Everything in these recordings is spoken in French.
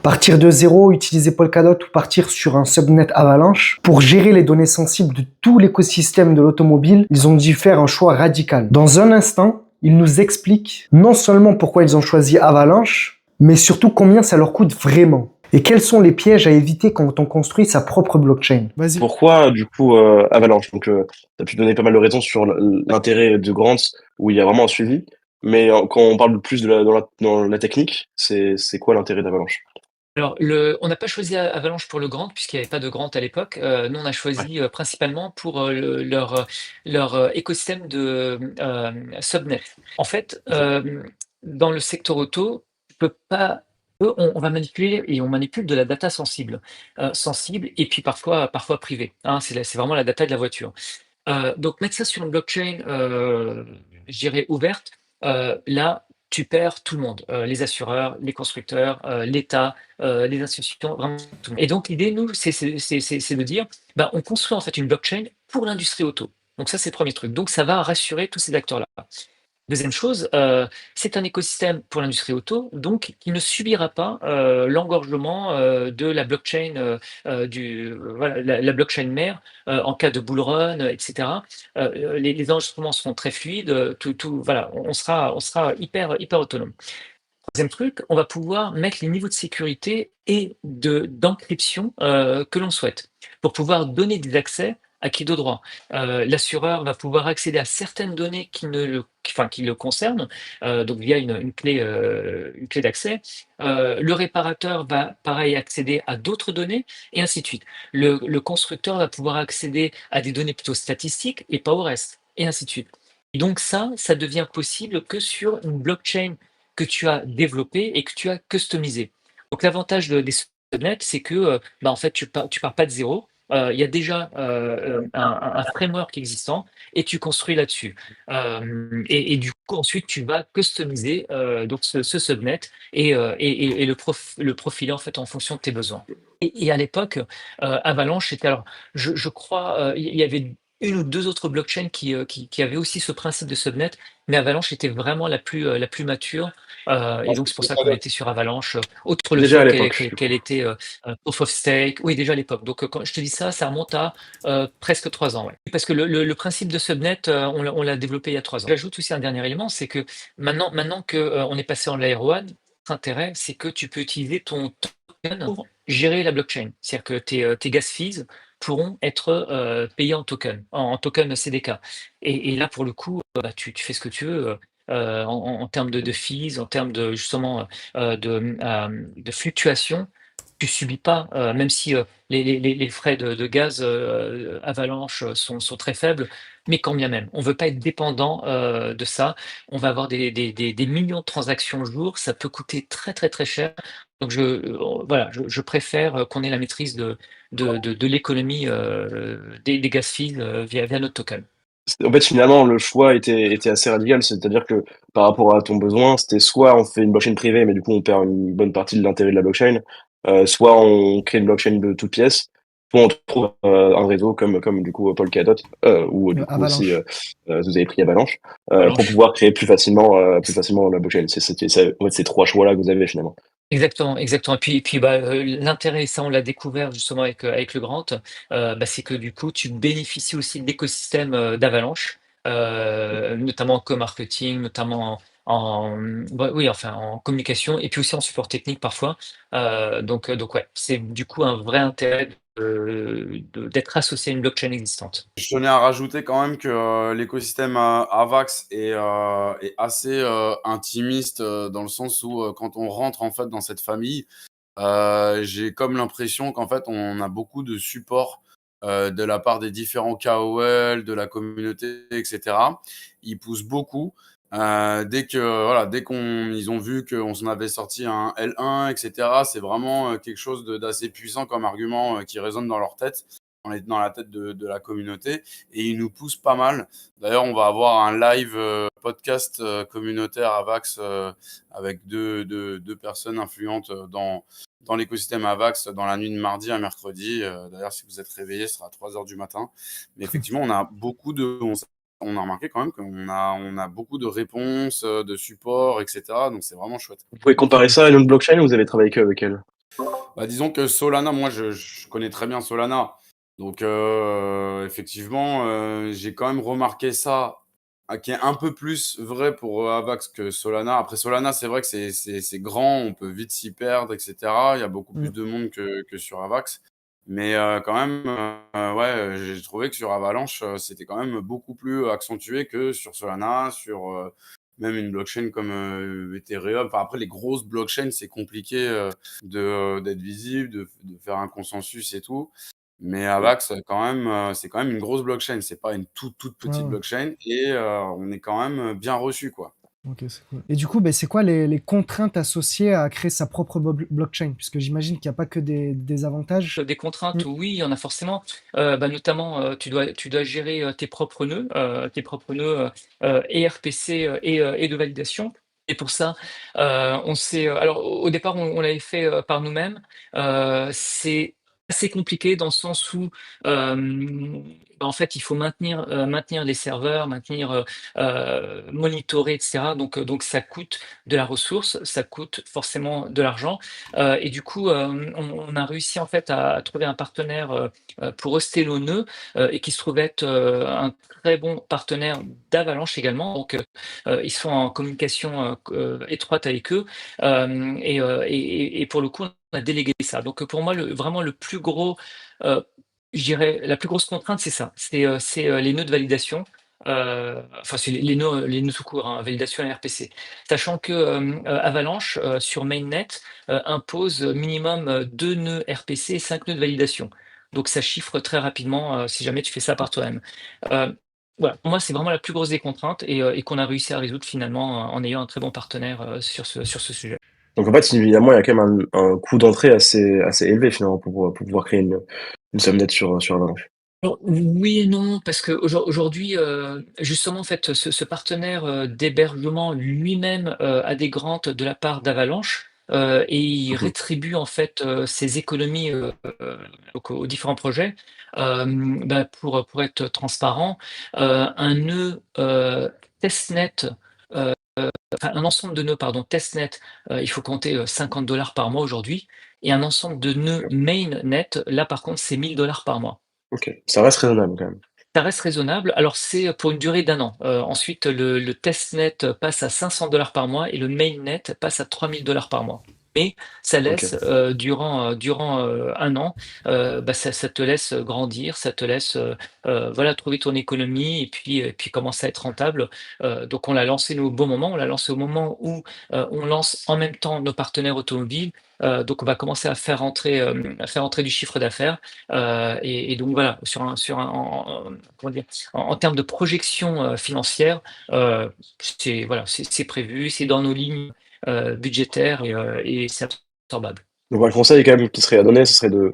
Partir de zéro, utiliser Polkadot ou partir sur un subnet Avalanche, pour gérer les données sensibles de tout l'écosystème de l'automobile, ils ont dû faire un choix radical. Dans un instant, ils nous expliquent non seulement pourquoi ils ont choisi Avalanche, mais surtout combien ça leur coûte vraiment. Et quels sont les pièges à éviter quand on construit sa propre blockchain? Vas-y. Pourquoi, du coup, Avalanche? Donc, tu as pu donner pas mal de raisons sur l'intérêt de Grants, où il y a vraiment un suivi. Mais quand on parle plus dans la technique, c'est quoi l'intérêt d'Avalanche? Alors, on n'a pas choisi Avalanche pour le Grant, puisqu'il n'y avait pas de Grant à l'époque. Nous, on a Ouais. choisi principalement pour leur écosystème de subnet. En fait, Ok. dans le secteur auto, tu peux pas. On va manipuler et on manipule de la data sensible et puis parfois privée, hein. C'est vraiment la data de la voiture. Donc mettre ça sur une blockchain, je dirais ouverte, là, tu perds tout le monde, les assureurs, les constructeurs, l'État, les institutions, vraiment tout le monde. Et donc l'idée, nous, c'est de dire, bah, on construit en fait une blockchain pour l'industrie auto. Donc ça, c'est le premier truc. Donc ça va rassurer tous ces acteurs-là. Deuxième chose, c'est un écosystème pour l'industrie auto, donc qui ne subira pas, l'engorgement, de la blockchain, voilà, la blockchain mère, en cas de bull run, et cetera. Les enregistrements seront très fluides, tout voilà, on sera hyper autonome. Troisième truc, on va pouvoir mettre les niveaux de sécurité et d'encryption, que l'on souhaite, pour pouvoir donner des accès à qui de droit. L'assureur va pouvoir accéder à certaines données qui le concernent, donc via une clé d'accès. Le réparateur va pareil accéder à d'autres données et ainsi de suite. Le constructeur va pouvoir accéder à des données plutôt statistiques et pas au reste, et ainsi de suite. Et donc ça devient possible que sur une blockchain que tu as développé et que tu as customisé. Donc l'avantage des subnets, c'est que bah, en fait, tu pars pas de zéro. Il y a déjà un framework existant et tu construis là-dessus. Et du coup, ensuite, tu vas customiser donc ce subnet et le profiler en fait en fonction de tes besoins. Et à l'époque, Avalanche était alors, je crois, il y avait une ou deux autres blockchains qui avaient aussi ce principe de subnet, mais Avalanche était vraiment la plus mature. Et Ah, donc, c'est pour ça qu'on était sur Avalanche, outre le déjà à fait l'époque, du qu'elle coup. était proof of stake. Oui, déjà à l'époque. Donc, quand je te dis ça, ça remonte à presque 3 ans. Ouais. Parce que le principe de subnet, on l'a développé il y a 3 ans. J'ajoute aussi un dernier élément, c'est que maintenant que on est passé en layer one, notre intérêt, c'est que tu peux utiliser ton token pour gérer la blockchain. C'est-à-dire que tes gas fees pourront être payés en token, en token CDK. Et là, pour le coup, bah, tu fais ce que tu veux. En termes de fees, en termes de justement de fluctuations, tu subis pas, même si les frais de gaz Avalanche sont très faibles, mais quand bien même, on veut pas être dépendant de ça. On va avoir des millions de transactions au jour, ça peut coûter très très très cher. Donc voilà, je préfère qu'on ait la maîtrise de l'économie des gas fees via notre token. En fait, finalement, le choix était assez radical, c'est-à-dire que par rapport à ton besoin, c'était soit on fait une blockchain privée, mais du coup on perd une bonne partie de l'intérêt de la blockchain, soit on crée une blockchain de toutes pièces, soit on trouve un réseau comme du coup Polkadot, ou du coup aussi Avalanche. vous avez pris Avalanche, pour Avalanche. pouvoir créer plus facilement la blockchain. En fait, c'est trois choix là que vous avez finalement. Exactement, exactement. Et puis bah, l'intérêt, ça on l'a découvert justement avec le Grant, bah, c'est que du coup tu bénéficies aussi de l'écosystème, d'Avalanche, notamment en co-marketing, notamment bah, oui, enfin en communication et puis aussi en support technique parfois. Donc ouais, c'est du coup un vrai intérêt d'être associé à une blockchain existante. Je tenais à rajouter quand même que l'écosystème Avax est assez intimiste dans le sens où quand on rentre en fait dans cette famille, j'ai comme l'impression qu'en fait on a beaucoup de support de la part des différents KOL, de la communauté, etc. Ils poussent beaucoup. Dès qu'on ils ont vu qu'on s'en avait sorti un L1, etc. C'est vraiment quelque chose d'assez puissant comme argument qui résonne dans leur tête. On est dans la tête de la communauté et ils nous poussent pas mal. D'ailleurs, on va avoir un live podcast communautaire Avax avec deux personnes influentes dans l'écosystème Avax dans la nuit de mardi à mercredi. D'ailleurs, si vous êtes réveillés, ce sera à 3 heures du matin. Mais effectivement, on a remarqué quand même qu'on a beaucoup de réponses, de support, etc. Donc, c'est vraiment chouette. Vous pouvez comparer ça à une autre blockchain ou vous avez travaillé que avec elle? Bah, disons que Solana, moi, je connais très bien Solana. Donc, effectivement, j'ai quand même remarqué ça, qui est un peu plus vrai pour Avax que Solana. Après, Solana, c'est vrai que c'est grand, on peut vite s'y perdre, etc. Il y a beaucoup Mm. plus de monde que sur Avax. Mais quand même, ouais, j'ai trouvé que sur Avalanche, c'était quand même beaucoup plus accentué que sur Solana, sur même une blockchain comme Ethereum. Enfin, après, les grosses blockchains, c'est compliqué d'être visible, de faire un consensus et tout. Mais Avax, quand même, c'est quand même une grosse blockchain. C'est pas une toute Ouais, petite ouais. blockchain et on est quand même bien reçu, quoi. Ok, c'est cool. Et du coup, ben, c'est quoi les contraintes associées à créer sa propre blockchain? Puisque j'imagine qu'il n'y a pas que des avantages. Des Mm. contraintes, oui, il y en a forcément. Bah, notamment, tu dois gérer, tes propres nœuds, et RPC, et de validation. Et pour ça, on s'est, alors au départ, on l'avait fait, par nous-mêmes. C'est assez compliqué dans le sens où, bah, en fait, il faut maintenir les serveurs, monitorer et cetera. Donc ça coûte de la ressource, ça coûte forcément de l'argent. Et du coup, on a réussi en fait à trouver un partenaire, pour hoster nos nœuds, et qui se trouve être, un très bon partenaire d'Avalanche également. Donc, ils sont en communication, étroite avec eux, et pour le coup, on a délégué ça. Donc, pour moi, vraiment le plus gros, heu, je dirais la plus grosse contrainte, c'est ça. C'est les nœuds de validation, enfin, c'est les nœuds tout court, hein, validation et RPC. Sachant que, Avalanche, sur mainnet, impose minimum, 2 nœuds RPC et 5 nœuds de validation. Donc ça chiffre très rapidement, si jamais tu fais ça par toi-même. Heu, voilà, pour moi, c'est vraiment la plus grosse des contraintes et qu'on a réussi à résoudre finalement, en ayant un très bon partenaire, sur ce sujet. Donc en fait, évidemment, il y a quand même un coût d'entrée assez élevé finalement pour pouvoir créer une subnet sur Avalanche. Alors, oui et non, parce qu'aujourd'hui, justement, en fait, ce partenaire, d'hébergement lui-même, a des grants de la part d'Avalanche, et il Mhm. rétribue, en fait, ses économies, donc aux différents projets. Bah, pour être transparent, un nœud, testnet, enfin, un ensemble de nœuds, pardon, testnet, il faut compter, 50 par mois aujourd'hui, et un ensemble de nœuds mainnet, là, par contre, c'est 1 000 par mois. Ok, ça reste raisonnable quand même. Ça reste raisonnable. Alors c'est pour une durée d'1 an. Ensuite le testnet passe à 500 par mois et le mainnet passe à 3 000 par mois. Mais ça laisse, Ok. durant 1 an, bah, ça te laisse grandir, ça te laisse, voilà, trouver ton économie et puis commencer à être rentable. Donc on l'a lancé nous au bon moment. On l'a lancé au moment où, on lance en même temps nos partenaires automobiles. Donc on va commencer à faire entrer du chiffre d'affaires. Et donc voilà, comment dire? En termes de projection, financière, c'est voilà, c'est prévu, c'est dans nos lignes, budgétaires et c'est absorbable. Donc un conseil quand même qui serait à donner, ce serait de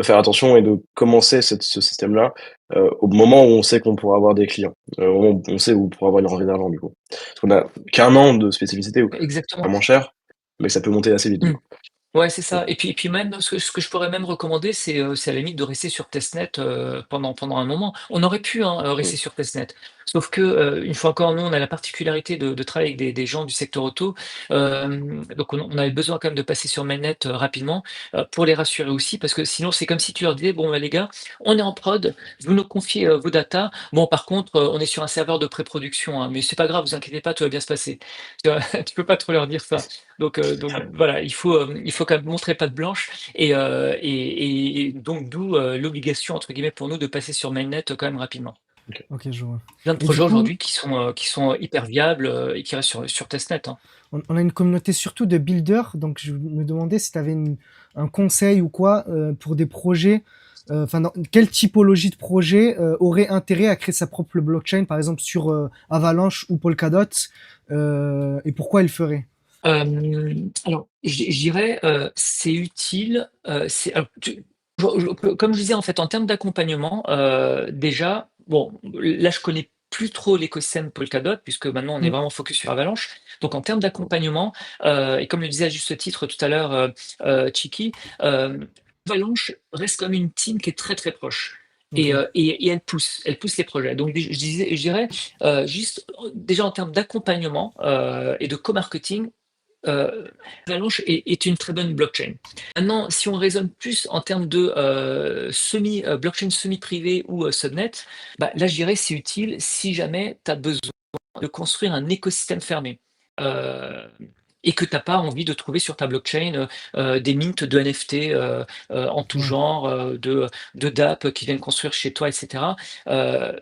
faire attention et de commencer ce système-là au moment où on sait qu'on pourra avoir des clients, au moment où on sait où on pourra avoir une rentrée d'argent du coup. Parce qu'on a qu'un an de spécificité où c'est Exactement. vraiment cher, mais ça peut monter assez vite du Mmh. coup. Ouais, c'est Mm. ça. Et puis même, ce que je pourrais même recommander, c'est à la limite de rester sur testnet, pendant un moment. On aurait pu, hein, Mm. rester sur testnet. Sauf que, une fois encore, nous, on a la particularité de travailler avec des gens du secteur auto. Donc on avait besoin quand même de passer sur mainnet, rapidement, pour les rassurer aussi, parce que sinon, c'est comme si tu leur disais: «Bon, bah, les gars, on est en prod, vous nous confiez, vos datas. Bon, par contre, on est sur un serveur de pré-production, hein, mais c'est pas grave, vous inquiétez pas, tout va bien se passer». Tu vois? Tu peux pas trop leur dire ça. Donc voilà, il faut quand même montrer patte blanche et donc d'où, l'obligation entre guillemets pour nous de passer sur mainnet, quand même rapidement. Ok. Ok, je vois. Plein de Et du projets coup, aujourd'hui qui sont hyper viables, et qui restent sur testnet, hein. on a une communauté surtout de builders, donc je me demandais si tu avais un conseil ou quoi pour des projets. Enfin, quelle typologie de projet aurait intérêt à créer sa propre blockchain, par exemple sur Avalanche ou Polkadot, et pourquoi elle ferait? Alors je dirais, c'est utile, c'est alors comme je disais en fait en termes d'accompagnement, déjà, bon, là je connais plus trop l'écosystème Polkadot puisque maintenant on est Mm. vraiment focus sur Avalanche. Donc en termes d'accompagnement, et comme le disait à juste titre tout à l'heure, Chiki, Avalanche reste comme une team qui est très, très proche Ok. et elle pousse les projets. Donc je dirais, juste, déjà en termes d'accompagnement, et de co-marketing, Avalanche est une très bonne blockchain. Maintenant, si on raisonne plus en termes de blockchain semi-privée ou subnet, bah, là, je dirais c'est utile si jamais tu as besoin de construire un écosystème fermé. Euh, et que tu n'as pas envie de trouver sur ta blockchain des mints de NFT en tout Ouais. genre, de DApp qui viennent construire chez toi, etc.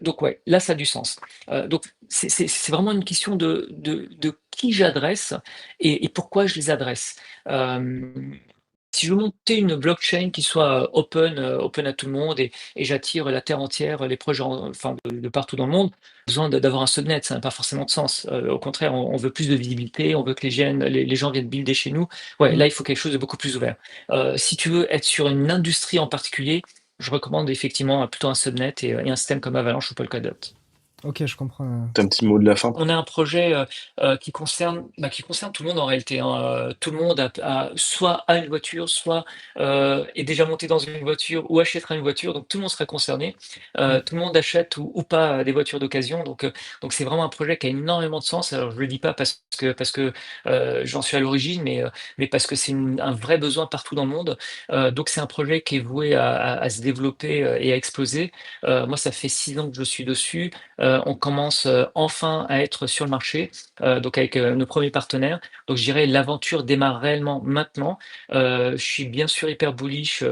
Donc ouais, là ça a du sens. Donc c'est vraiment une question de qui j'adresse et pourquoi je les adresse. Euh, Si je veux monter une blockchain qui soit open à tout le monde et j'attire la terre entière, les projets enfin, de partout dans le monde, besoin d'avoir un subnet, ça n'a pas forcément de sens. Au contraire, on veut plus de visibilité, on veut que les gens viennent builder chez nous. Ouais, Mm. là, il faut quelque chose de beaucoup plus ouvert. Si tu veux être sur une industrie en particulier, je recommande effectivement plutôt un subnet et un système comme Avalanche ou Polkadot. Ok, je comprends. T'as un petit mot de la fin? On a un projet qui concerne tout le monde en réalité, hein. Tout le monde soit a une voiture, soit est déjà monté dans une voiture ou achètera une voiture, donc tout le monde sera concerné. Mm. Tout le monde achète ou pas des voitures d'occasion, donc c'est vraiment un projet qui a énormément de sens. Alors je le dis pas parce que j'en suis à l'origine, mais parce que c'est un vrai besoin partout dans le monde. Donc c'est un projet qui est voué à se développer et à exploser. Moi, ça fait 6 ans que je suis dessus. On commence enfin à être sur le marché, donc avec nos premiers partenaires. Donc je dirais l'aventure démarre réellement maintenant. Je suis bien sûr hyper bullish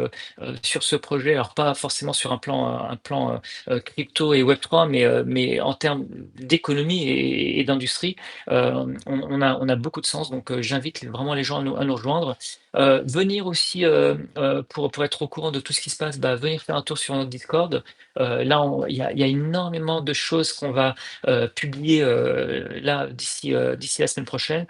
sur ce projet. Alors pas forcément sur un plan crypto et Web3, mais en termes d'économie et d'industrie, on a beaucoup de sens. Donc j'invite vraiment les gens à nous rejoindre. Venir aussi pour être au courant de tout ce qui se passe, bah, venir faire un tour sur notre Discord. Là, il y a énormément de choses qu'on va publier là d'ici la semaine prochaine,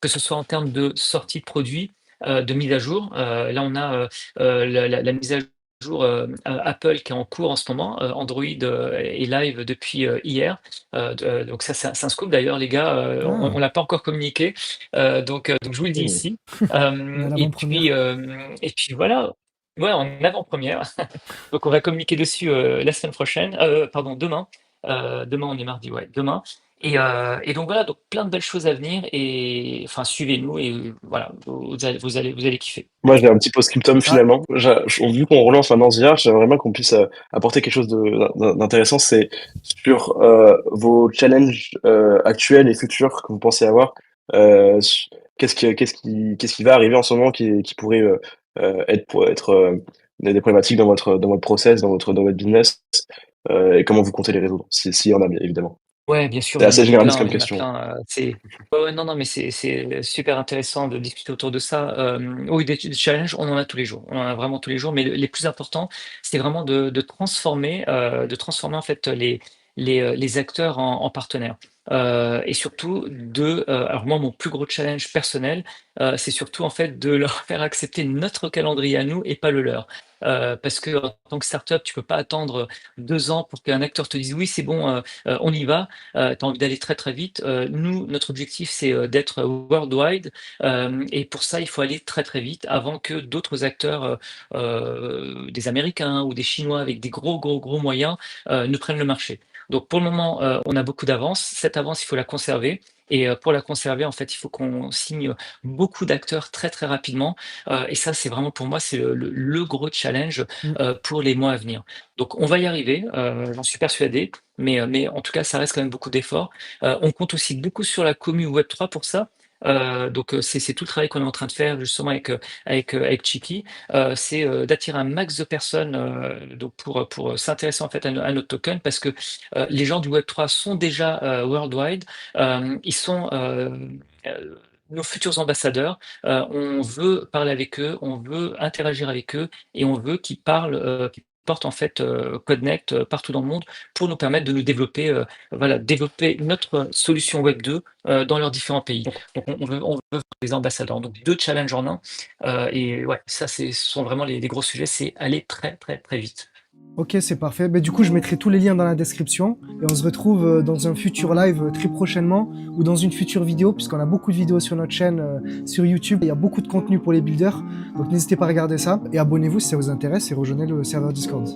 que ce soit en termes de sortie de produits, de mise à jour. Là, on a la mise à jour Apple qui est en cours en ce moment. Android est live depuis hier. Donc ça, c'est un scoop d'ailleurs, les gars. On Ah, l'a pas encore communiqué. Donc je vous le dis Mmh. ici. on est à Et puis, l'avant-première. voilà. Ouais, en avant-première. Donc on va communiquer dessus la semaine prochaine, pardon, demain. Demain, on est mardi, ouais, demain. Et donc voilà, donc plein de belles choses à venir. Et enfin, suivez-nous et voilà, vous allez kiffer. Moi, j'ai un petit post-scriptum Ah, finalement. Vu qu'on relance maintenant Zia, j'aimerais bien qu'on puisse apporter quelque chose d'intéressant. C'est sur vos challenges actuels et futurs que vous pensez avoir. Qu'est-ce qui va arriver en ce moment qui pourrait être des problématiques dans votre process, dans votre business, et comment vous comptez les résoudre, s'il y en a, bien évidemment. Ouais, bien sûr, C'est il y en assez a généraliste plein, comme il y en a question. plein. Ouais, ouais, non, non, mais c'est super intéressant de discuter autour de ça. Oui, des challenges, on en a tous les jours. On en a vraiment tous les jours, mais les plus importants, c'est vraiment de transformer en fait les acteurs en partenaires. Et surtout alors moi, mon plus gros challenge personnel, c'est surtout en fait de leur faire accepter notre calendrier à nous et pas le leur. Parce que en tant que startup, tu peux pas attendre 2 ans pour qu'un acteur te dise oui, c'est bon, on y va. Tu as envie d'aller très très vite. Nous, notre objectif, c'est d'être worldwide. Et pour ça, il faut aller très très vite avant que d'autres acteurs, des Américains ou des Chinois avec des gros gros gros moyens, ne prennent le marché. Donc pour le moment, on a beaucoup d'avance. Cette avance, il faut la conserver. Et pour la conserver, en fait, il faut qu'on signe beaucoup d'acteurs très très rapidement. Et ça, c'est vraiment pour moi, c'est le gros challenge mm. pour les mois à venir. Donc on va y arriver, j'en suis persuadé. Mais en tout cas, ça reste quand même beaucoup d'efforts. On compte aussi beaucoup sur la commu Web3 pour ça. Donc c'est tout le travail qu'on est en train de faire justement avec Chiki. C'est d'attirer un max de personnes donc pour s'intéresser en fait à notre token parce que les gens du Web3 sont déjà worldwide. Ils sont nos futurs ambassadeurs. On veut parler avec eux, on veut interagir avec eux et on veut qu'ils parlent, qu'ils portent en fait Codnect partout dans le monde pour nous permettre de nous développer, voilà, développer notre solution Web 2 dans leurs différents pays. Donc on veut des ambassadeurs. Donc 2 challenges en un. Et ouais, ça ce sont vraiment les gros sujets, c'est aller très très très vite. Ok, c'est parfait. Mais du coup, je mettrai tous les liens dans la description et on se retrouve dans un futur live très prochainement ou dans une future vidéo puisqu'on a beaucoup de vidéos sur notre chaîne sur YouTube. Il y a beaucoup de contenu pour les builders. Donc n'hésitez pas à regarder ça et abonnez-vous si ça vous intéresse et rejoignez le serveur Discord.